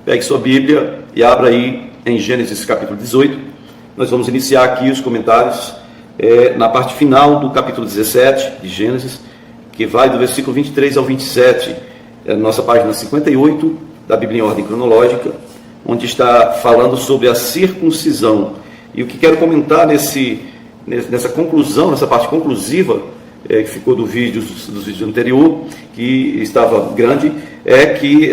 Pegue sua Bíblia e abra aí em Gênesis capítulo 18. Nós vamos iniciar aqui os comentários na parte final do capítulo 17 de Gênesis, que vai do versículo 23 ao 27, nossa página 58 da Bíblia em ordem cronológica, onde está falando sobre a circuncisão. E o que quero comentar nessa conclusão, nessa parte conclusiva, que ficou do vídeo anterior, que estava grande, é que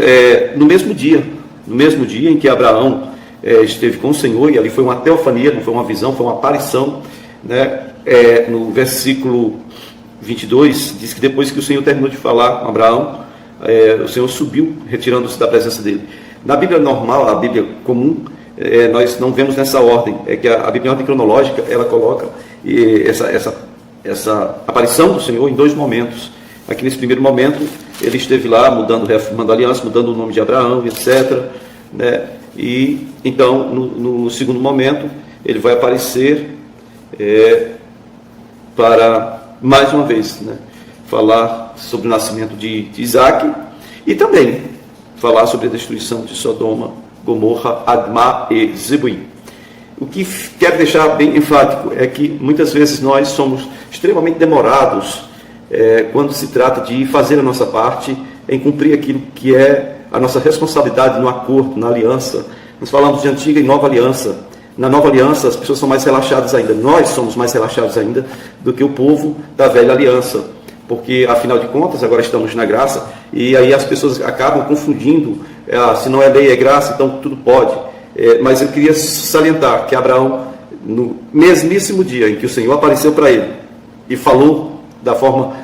no mesmo dia em que Abraão esteve com o Senhor, e ali foi uma teofania, não foi uma visão, foi uma aparição, né? No versículo 22, diz que depois que o Senhor terminou de falar com Abraão, o Senhor subiu, retirando-se da presença dele. Na Bíblia normal, a Bíblia comum, nós não vemos nessa ordem, é que a Bíblia em ordem cronológica, ela coloca essa aparição do Senhor em dois momentos. Aqui nesse primeiro momento, ele esteve lá reafirmando a aliança, mudando o nome de Abraão, etc., né? E então, no segundo momento, ele vai aparecer para, mais uma vez, né, falar sobre o nascimento de Isaac e também falar sobre a destruição de Sodoma, Gomorra, Admá e Zeboim. O que quero deixar bem enfático é que muitas vezes nós somos extremamente demorados quando se trata de fazer a nossa parte em cumprir aquilo que é a nossa responsabilidade no acordo, na aliança. Nós falamos de antiga e nova aliança. Na nova aliança as pessoas são mais relaxadas ainda, nós somos mais relaxados ainda do que o povo da velha aliança, porque afinal de contas agora estamos na graça, e aí as pessoas acabam confundindo, se não é lei é graça, então tudo pode. Mas eu queria salientar que Abraão, no mesmíssimo dia em que o Senhor apareceu para ele e falou da forma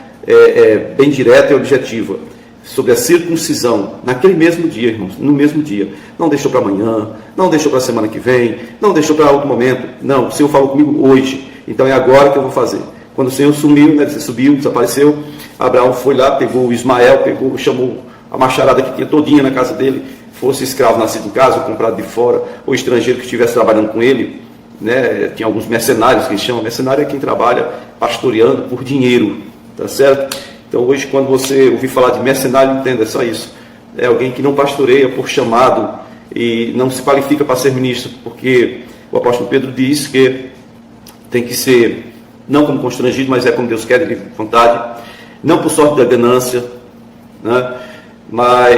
bem direta e objetiva sobre a circuncisão, naquele mesmo dia, irmãos, no mesmo dia, não deixou para amanhã, não deixou para a semana que vem, não deixou para outro momento, não, o Senhor falou comigo hoje, então é agora que eu vou fazer. Quando o Senhor sumiu, né, subiu, desapareceu, Abraão foi lá, pegou o Ismael, chamou a macharada que tinha todinha na casa dele, fosse escravo nascido em casa, ou comprado de fora, ou estrangeiro que estivesse trabalhando com ele, né? Tinha alguns mercenários que eles chamam. Mercenário é quem trabalha pastoreando por dinheiro, tá certo? Então hoje, quando você ouvir falar de mercenário, entenda, é só isso. É alguém que não pastoreia por chamado e não se qualifica para ser ministro, porque o apóstolo Pedro diz que tem que ser, não como constrangido, mas como Deus quer, de livre vontade, não por sorte da ganância, né?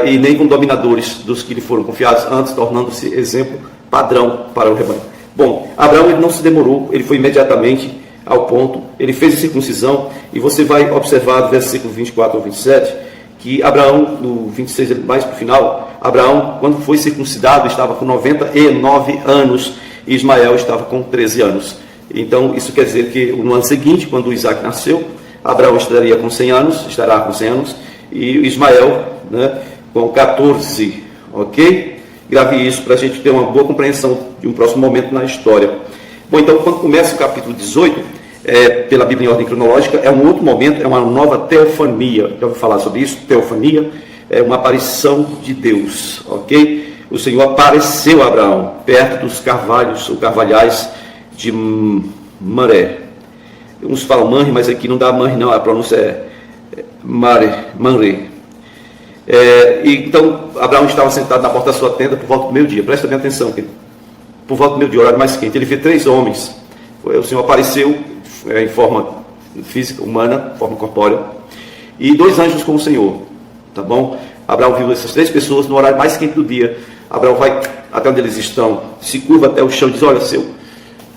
E nem com dominadores dos que lhe foram confiados, antes tornando-se exemplo padrão para o rebanho. Bom, Abraão ele não se demorou, ele foi imediatamente ao ponto, ele fez a circuncisão, e você vai observar do versículo 24 ao 27, que Abraão, no 26, mais para o final, Abraão, quando foi circuncidado, estava com 99 anos, e Ismael estava com 13 anos. Então, isso quer dizer que no ano seguinte, quando Isaac nasceu, Abraão estará com 100 anos, e Ismael, né, com 14, ok? Grave isso para a gente ter uma boa compreensão de um próximo momento na história. Bom, então, quando começa o capítulo 18, pela Bíblia em ordem cronológica, é um outro momento, é uma nova teofania. Já ouviu falar sobre isso? Teofania é uma aparição de Deus, ok? O Senhor apareceu a Abraão perto dos carvalhos, ou carvalhais de Mamré. Uns falam Manre, mas aqui não dá Manre não, a pronúncia é Mamré. Então, Abraão estava sentado na porta da sua tenda por volta do meio-dia. Presta bem atenção, querido. Por volta do meio-dia, horário mais quente. Ele vê 3 homens. O Senhor apareceu em forma física, humana, forma corpórea, e 2 anjos com o Senhor. Tá bom? Abraão viu essas 3 pessoas no horário mais quente do dia. Abraão vai até onde eles estão, se curva até o chão e diz: olha,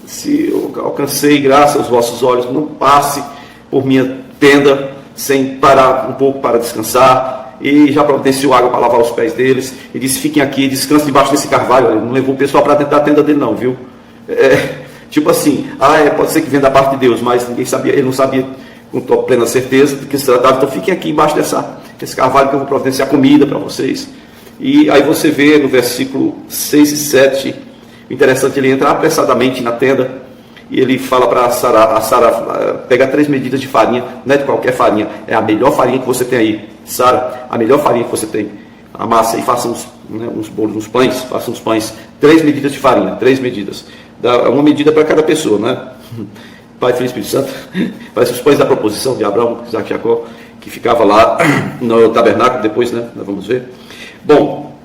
se eu alcancei graça aos vossos olhos, não passe por minha tenda sem parar um pouco para descansar. E já providenciou água para lavar os pés deles, e disse: fiquem aqui, descansem debaixo desse carvalho. Ele não levou o pessoal para dentro da tenda dele não, viu? Tipo assim, pode ser que venha da parte de Deus, mas ninguém sabia, ele não sabia com plena certeza do que se tratava. Então fiquem aqui embaixo desse carvalho que eu vou providenciar comida para vocês. E aí você vê no versículo 6 e 7, interessante, ele entra apressadamente na tenda, e ele fala para a Sara pegar 3 medidas de farinha, não é de qualquer farinha, é a melhor farinha que você tem aí. Sara, a melhor farinha que você tem, amassa e faça uns bolos, uns pães, faça uns pães, 3 medidas de farinha, 3 medidas, dá uma medida para cada pessoa, né? Pai, Filho e Espírito Santo, parece os pães da proposição de Abraão, Isaac e Jacó, que ficava lá no tabernáculo, depois, né? Nós vamos ver. Bom,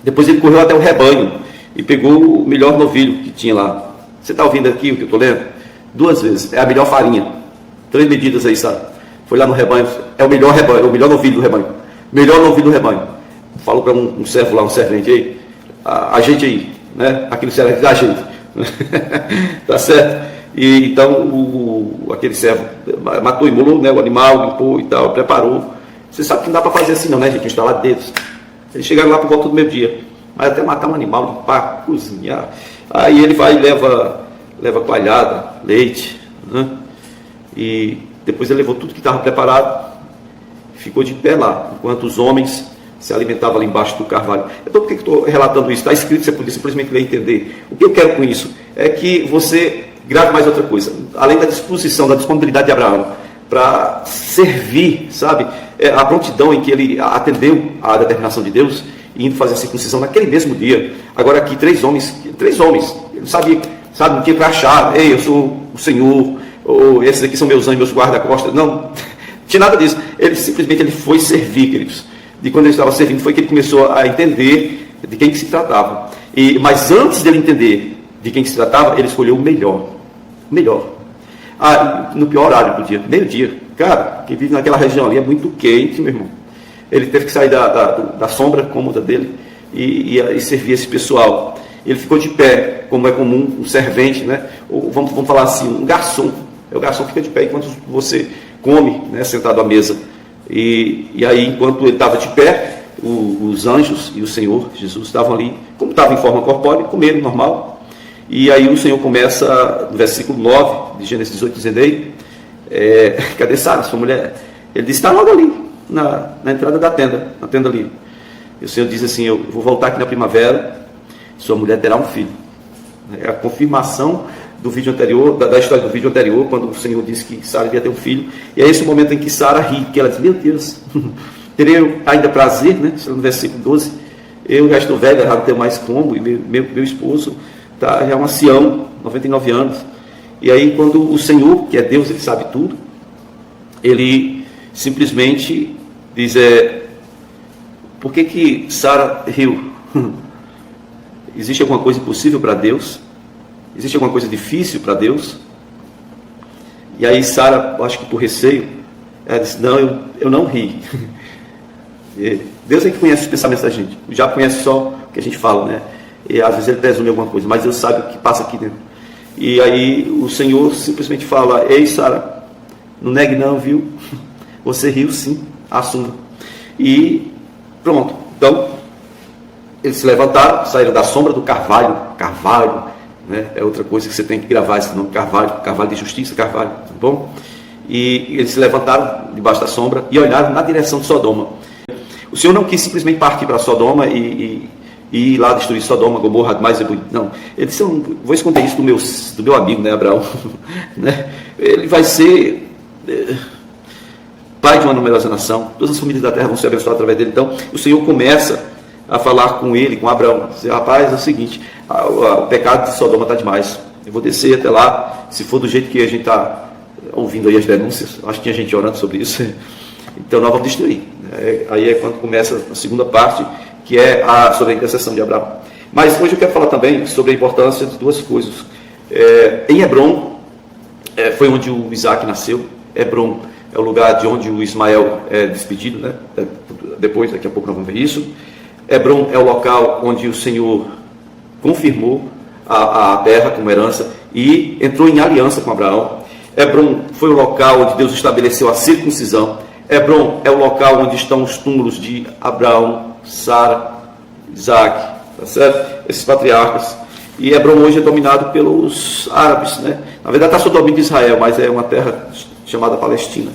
Depois ele correu até o rebanho e pegou o melhor novilho que tinha lá. Você está ouvindo aqui o que eu estou lendo? 2 vezes. É a melhor farinha. 3 medidas aí, sabe? Foi lá no rebanho. É o melhor rebanho, é o melhor novilho do rebanho. Melhor novilho do rebanho. Falou para um servo lá, um servente aí. A gente aí, né? Aquele servente da gente. Tá certo? E então aquele servo matou, imolou, né, o animal, limpou e tal, preparou. Você sabe que não dá para fazer assim não, né, gente? Instalar dedos. Eles chegaram lá por volta do meio-dia. Mas até matar um animal, limpar, cozinhar. Aí ele vai e leva coalhada, leite, né? E depois ele levou tudo que estava preparado, ficou de pé lá, enquanto os homens se alimentavam ali embaixo do carvalho. Então, por que estou relatando isso? Está escrito, você podia simplesmente ler e entender. O que eu quero com isso é que você grave mais outra coisa. Além da disposição, da disponibilidade de Abraão para servir, sabe? A prontidão em que ele atendeu à determinação de Deus, indo fazer a circuncisão naquele mesmo dia. Agora aqui, 3 homens, ele sabia, sabe, o que para achar, ei, eu sou o Senhor, ou esses aqui são meus anjos, meus guarda-costas. Não tinha nada disso. Ele simplesmente foi servir, queridos. E quando ele estava servindo, foi que ele começou a entender de quem que se tratava. Mas antes dele entender de quem que se tratava, ele escolheu o melhor. No pior horário do dia, meio-dia. Cara, quem vive naquela região ali é muito quente, meu irmão. Ele teve que sair da sombra cômoda dele e servir esse pessoal. Ele ficou de pé, como é comum, um servente, né? Ou vamos falar assim, um garçom. O garçom fica de pé enquanto você come, né, sentado à mesa. E aí, enquanto ele estava de pé, os anjos e o Senhor Jesus estavam ali, como estava em forma corpórea, comeram normal. E aí o Senhor começa, no versículo 9 de Gênesis 18, dizendo aí, cadê Sara, sua mulher? Ele disse, está logo ali, na entrada da tenda, na tenda ali. E o Senhor diz assim, eu vou voltar aqui na primavera, sua mulher terá um filho. É a confirmação do vídeo anterior, da história do vídeo anterior, quando o Senhor disse que Sara iria ter um filho. E é esse o momento em que Sara ri, que ela diz, meu Deus, terei ainda prazer, né? No versículo 12, eu já estou velha, já não tenho mais como, e meu esposo já é um ancião, 99 anos. E aí quando o Senhor, que é Deus, ele sabe tudo, ele simplesmente diz, por que Sara riu? Existe alguma coisa impossível para Deus? Existe alguma coisa difícil para Deus? E aí Sara, acho que por receio, ela disse, não, eu não ri. Deus é que conhece os pensamentos da gente, já conhece só o que a gente fala, né? E às vezes ele presume alguma coisa, mas Deus sabe o que passa aqui dentro. E aí o Senhor simplesmente fala, ei Sara, não negue não, viu? Você riu sim, assuma. E pronto, então eles se levantaram, saíram da sombra do carvalho, né? É outra coisa que você tem que gravar esse nome, carvalho de justiça, carvalho, tá bom? E eles se levantaram debaixo da sombra e olharam na direção de Sodoma. O Senhor não quis simplesmente partir para Sodoma e ir lá destruir Sodoma, Gomorra, Admá e Zeboim. Não, ele disse, eu vou esconder isso do meu amigo, né, Abraão? Né? Ele vai ser pai de uma numerosa nação, todas as famílias da terra vão ser abençoadas através dele. Então, o Senhor começa a falar com ele, com Abraão, dizer, rapaz, é o seguinte, o pecado de Sodoma está demais, eu vou descer até lá, se for do jeito que a gente está ouvindo aí as denúncias, acho que tinha gente orando sobre isso, então nós vamos destruir. Aí é quando começa a segunda parte, que é sobre a intercessão de Abraão. Mas hoje eu quero falar também sobre a importância de 2 coisas. Em Hebrom, foi onde o Isaac nasceu. Hebrom é o lugar de onde o Ismael é despedido, né? Depois, daqui a pouco nós vamos ver isso. Hebrom é o local onde o Senhor confirmou a terra como herança e entrou em aliança com Abraão. Hebrom foi o local onde Deus estabeleceu a circuncisão. Hebrom é o local onde estão os túmulos de Abraão, Sara, Isaac, tá certo? Esses patriarcas. E Hebrom hoje é dominado pelos árabes, né? Na verdade está sob domínio de Israel, mas é uma terra chamada Palestina.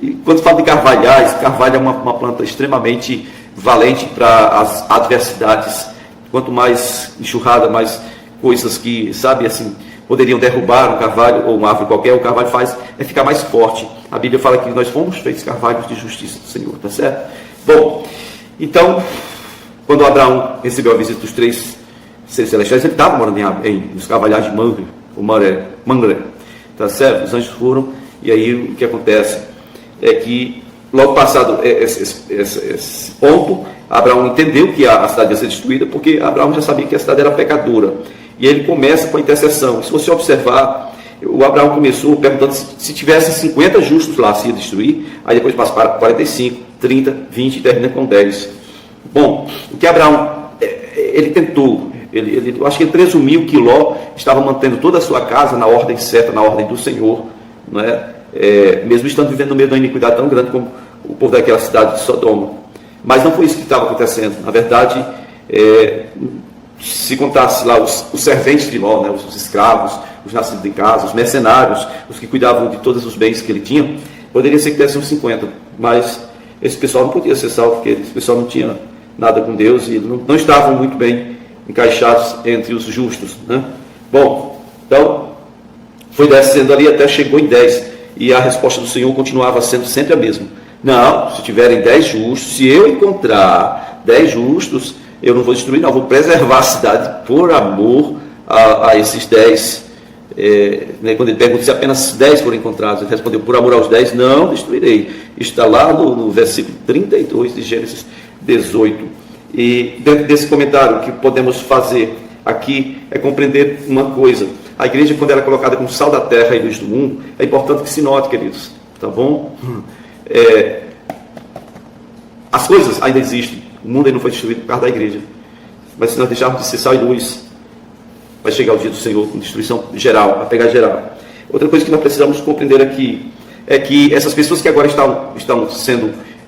E quando fala de carvalhais, carvalho é uma planta extremamente valente para as adversidades. Quanto mais enxurrada, mais coisas que, sabe, assim, poderiam derrubar um carvalho ou uma árvore qualquer, o carvalho faz ficar mais forte. A Bíblia fala que nós fomos feitos carvalhos de justiça do Senhor, tá certo? Bom, então, quando Abraão recebeu a visita dos 3 seres celestiais, ele estava morando nos carvalhais de Mamre, tá certo? Os anjos foram, e aí o que acontece é que logo passado esse ponto, Abraão entendeu que a cidade ia ser destruída, porque Abraão já sabia que a cidade era pecadora. E ele começa com a intercessão. Se você observar, o Abraão começou perguntando se tivesse 50 justos lá, se ia destruir. Aí depois passa para 45, 30, 20 e termina com 10. Bom, o que Abraão, ele tentou, eu acho que ele presumiu que Ló estava mantendo toda a sua casa na ordem certa, na ordem do Senhor, não é? Mesmo estando vivendo no meio de uma iniquidade tão grande como o povo daquela cidade de Sodoma. Mas não foi isso que estava acontecendo. Na verdade, se contasse lá os serventes de Ló, né, os escravos, os nascidos em casa, os mercenários, os que cuidavam de todos os bens que ele tinha, poderia ser que dessem uns 50, mas esse pessoal não podia ser salvo, porque esse pessoal não tinha nada com Deus e não estavam muito bem encaixados entre os justos, né? Bom, então foi descendo ali até chegou em 10, e a resposta do Senhor continuava sendo sempre a mesma. Não, se tiverem 10 justos, se eu encontrar 10 justos, eu não vou destruir, não, vou preservar a cidade por amor a esses 10. Quando ele pergunta se apenas 10 foram encontrados, ele respondeu: por amor aos 10, não destruirei. Está lá no versículo 32 de Gênesis 18. E dentro desse comentário, o que podemos fazer aqui é compreender uma coisa: a igreja, quando ela é colocada como sal da terra e luz do mundo, é importante que se note, queridos, tá bom? As coisas ainda existem, o mundo ainda não foi destruído por causa da igreja, mas se nós deixarmos de ser sal e luz, vai chegar o dia do Senhor com destruição geral, a pegar geral. Outra coisa que nós precisamos compreender aqui é que essas pessoas que agora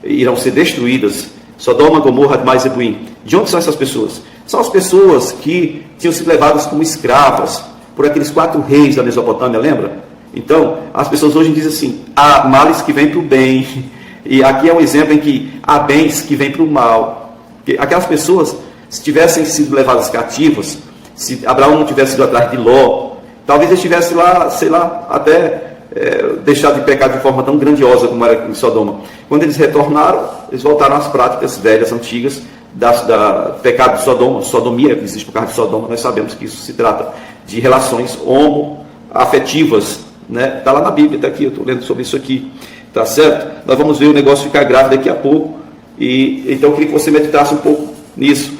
irão ser destruídas, Sodoma, Gomorra, Admá e Zeboim, de onde são essas pessoas? São as pessoas que tinham sido levadas como escravas por aqueles 4 reis da Mesopotâmia, lembra? Então, as pessoas hoje dizem assim: há males que vêm para o bem, e aqui é um exemplo em que há bens que vêm para o mal. Porque aquelas pessoas, se tivessem sido levadas cativas, se Abraão não tivesse ido atrás de Ló, talvez ele estivesse lá, sei lá, até deixado de pecar de forma tão grandiosa como era em Sodoma. Quando eles retornaram, eles voltaram às práticas velhas, antigas, da pecado de Sodoma, sodomia que existe por causa de Sodoma. Nós sabemos que isso se trata de relações homoafetivas, né? Está lá na Bíblia, está aqui, eu estou lendo sobre isso aqui, tá certo? Nós vamos ver o negócio ficar grave daqui a pouco, e então eu queria que você meditasse um pouco nisso.